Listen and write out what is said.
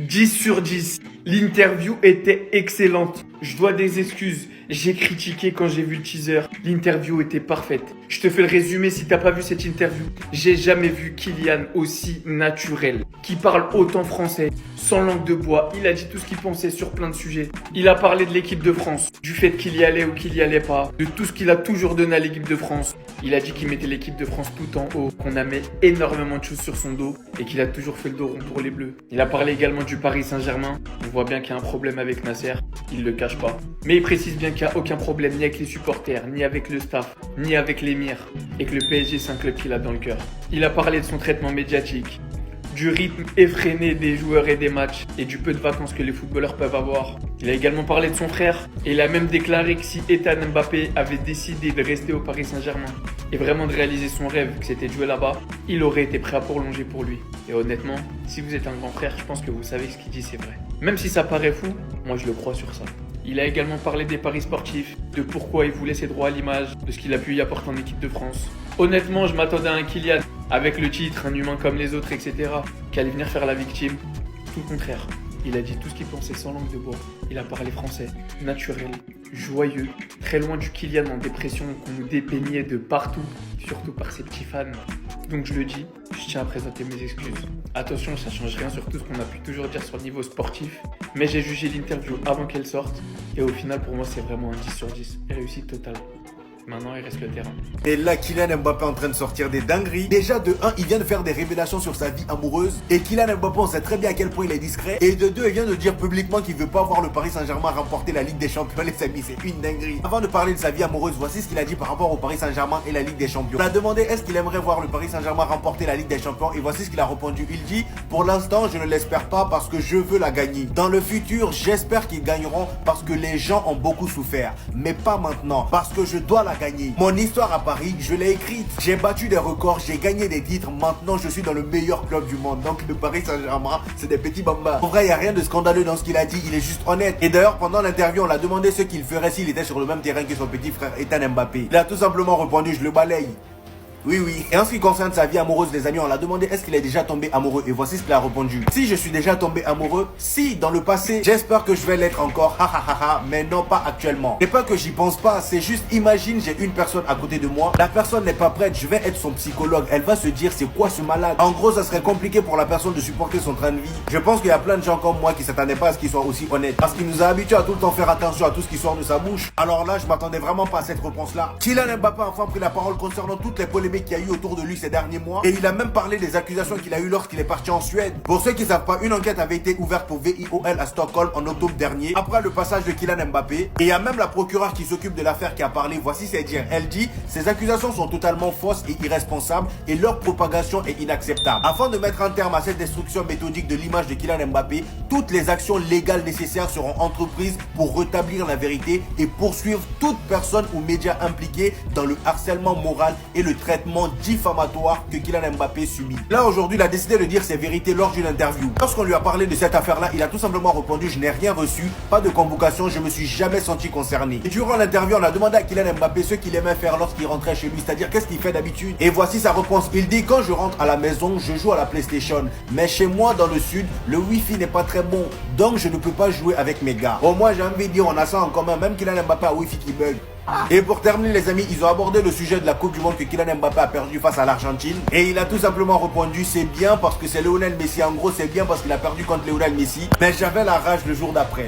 10 sur 10. L'interview était excellente. Je dois des excuses. J'ai critiqué quand j'ai vu le teaser. L'interview était parfaite. Je te fais le résumé si t'as pas vu cette interview. J'ai jamais vu Kylian aussi naturel, qui parle autant français, sans langue de bois. Il a dit tout ce qu'il pensait sur plein de sujets. Il a parlé de l'équipe de France, du fait qu'il y allait ou qu'il y allait pas, de tout ce qu'il a toujours donné à l'équipe de France. Il a dit qu'il mettait l'équipe de France tout en haut, qu'on a mis énormément de choses sur son dos et qu'il a toujours fait le dos rond pour les Bleus. Il a parlé également du Paris Saint-Germain. On voit bien qu'il y a un problème avec Nasser, il le cache pas. Mais il précise bien qu'il n'y a aucun problème ni avec les supporters, ni avec le staff, ni avec l'émir, et que le PSG c'est un club qu'il a dans le cœur. Il a parlé de son traitement médiatique, du rythme effréné des joueurs et des matchs, et du peu de vacances que les footballeurs peuvent avoir. Il a également parlé de son frère, et il a même déclaré que si Ethan Mbappé avait décidé de rester au Paris Saint-Germain, et vraiment de réaliser son rêve, que c'était de jouer là-bas, il aurait été prêt à prolonger pour lui. Et honnêtement, si vous êtes un grand frère, je pense que vous savez que ce qu'il dit c'est vrai. Même si ça paraît fou, moi je le crois sur ça. Il a également parlé des paris sportifs, de pourquoi il voulait ses droits à l'image, de ce qu'il a pu y apporter en équipe de France. Honnêtement, je m'attendais à un Kylian, avec le titre, un humain comme les autres, etc., qui allait venir faire la victime. Tout le contraire. Il a dit tout ce qu'il pensait sans langue de bois. Il a parlé français, naturel, joyeux, très loin du Kylian en dépression qu'on nous dépeignait de partout, surtout par ses petits fans. Donc je le dis, je tiens à présenter mes excuses. Attention, ça change rien sur tout ce qu'on a pu toujours dire sur le niveau sportif, mais j'ai jugé l'interview avant qu'elle sorte, et au final pour moi c'est vraiment un 10 sur 10, réussite totale. Maintenant, il reste le terrain. Et là, Kylian Mbappé est en train de sortir des dingueries. Déjà, de 1, il vient de faire des révélations sur sa vie amoureuse. Et Kylian Mbappé, on sait très bien à quel point il est discret. Et de 2, il vient de dire publiquement qu'il veut pas voir le Paris Saint-Germain remporter la Ligue des Champions. Les amis, c'est une dinguerie. Avant de parler de sa vie amoureuse, voici ce qu'il a dit par rapport au Paris Saint-Germain et la Ligue des Champions. On a demandé est-ce qu'il aimerait voir le Paris Saint-Germain remporter la Ligue des Champions. Et voici ce qu'il a répondu. Il dit, pour l'instant, je ne l'espère pas parce que je veux la gagner. Dans le futur, j'espère qu'ils gagneront parce que les gens ont beaucoup souffert. Mais pas maintenant, parce que je dois la gagner. Mon histoire à Paris, je l'ai écrite. J'ai battu des records, j'ai gagné des titres. Maintenant, je suis dans le meilleur club du monde. Donc, le Paris Saint-Germain, c'est des petits bambas. En vrai, il n'y a rien de scandaleux dans ce qu'il a dit. Il est juste honnête. Et d'ailleurs, pendant l'interview, on l'a demandé ce qu'il ferait s'il était sur le même terrain que son petit frère Ethan Mbappé. Il a tout simplement répondu, je le balaye. Oui. Et en ce qui concerne sa vie amoureuse, les amis, on l'a demandé est-ce qu'il est déjà tombé amoureux. Et voici ce qu'il a répondu. Si je suis déjà tombé amoureux, si dans le passé, j'espère que je vais l'être encore. Mais non, pas actuellement. C'est pas que j'y pense pas, c'est juste imagine j'ai une personne à côté de moi. La personne n'est pas prête, je vais être son psychologue. Elle va se dire c'est quoi ce malade. En gros, ça serait compliqué pour la personne de supporter son train de vie. Je pense qu'il y a plein de gens comme moi qui s'attendaient pas à ce qu'il soit aussi honnête. Parce qu'il nous a habitués à tout le temps faire attention à tout ce qui sort de sa bouche. Alors là, je m'attendais vraiment pas à cette réponse-là. Kylian Mbappé a enfin pris la parole concernant toutes les polémiques qu'il y a eu autour de lui ces derniers mois et il a même parlé des accusations qu'il a eues lorsqu'il est parti en Suède. Pour ceux qui ne savent pas, une enquête avait été ouverte pour VIOL à Stockholm en octobre dernier après le passage de Kylian Mbappé et il y a même la procureure qui s'occupe de l'affaire qui a parlé. Voici ses dires. Elle dit ces accusations sont totalement fausses et irresponsables et leur propagation est inacceptable. Afin de mettre un terme à cette destruction méthodique de l'image de Kylian Mbappé, toutes les actions légales nécessaires seront entreprises pour rétablir la vérité et poursuivre toute personne ou média impliqué dans le harcèlement moral et le traitement diffamatoire que Kylian Mbappé subit. Là aujourd'hui, il a décidé de dire ses vérités lors d'une interview. Lorsqu'on lui a parlé de cette affaire-là, il a tout simplement répondu je n'ai rien reçu, pas de convocation, je me suis jamais senti concerné. Et durant l'interview, on a demandé à Kylian Mbappé ce qu'il aimait faire lorsqu'il rentrait chez lui, c'est-à-dire qu'est-ce qu'il fait d'habitude. Et voici sa réponse. Il dit quand je rentre à la maison, je joue à la PlayStation, mais chez moi dans le sud, le Wi-Fi n'est pas très bon, donc je ne peux pas jouer avec mes gars. Au moins j'ai envie de dire on a ça en commun, même Kylian Mbappé a Wi-Fi qui bug. Et pour terminer les amis, ils ont abordé le sujet de la Coupe du Monde que Kylian Mbappé a perdu face à l'Argentine. Et il a tout simplement répondu c'est bien parce que c'est Lionel Messi. En gros c'est bien parce qu'il a perdu contre Lionel Messi. Mais j'avais la rage le jour d'après.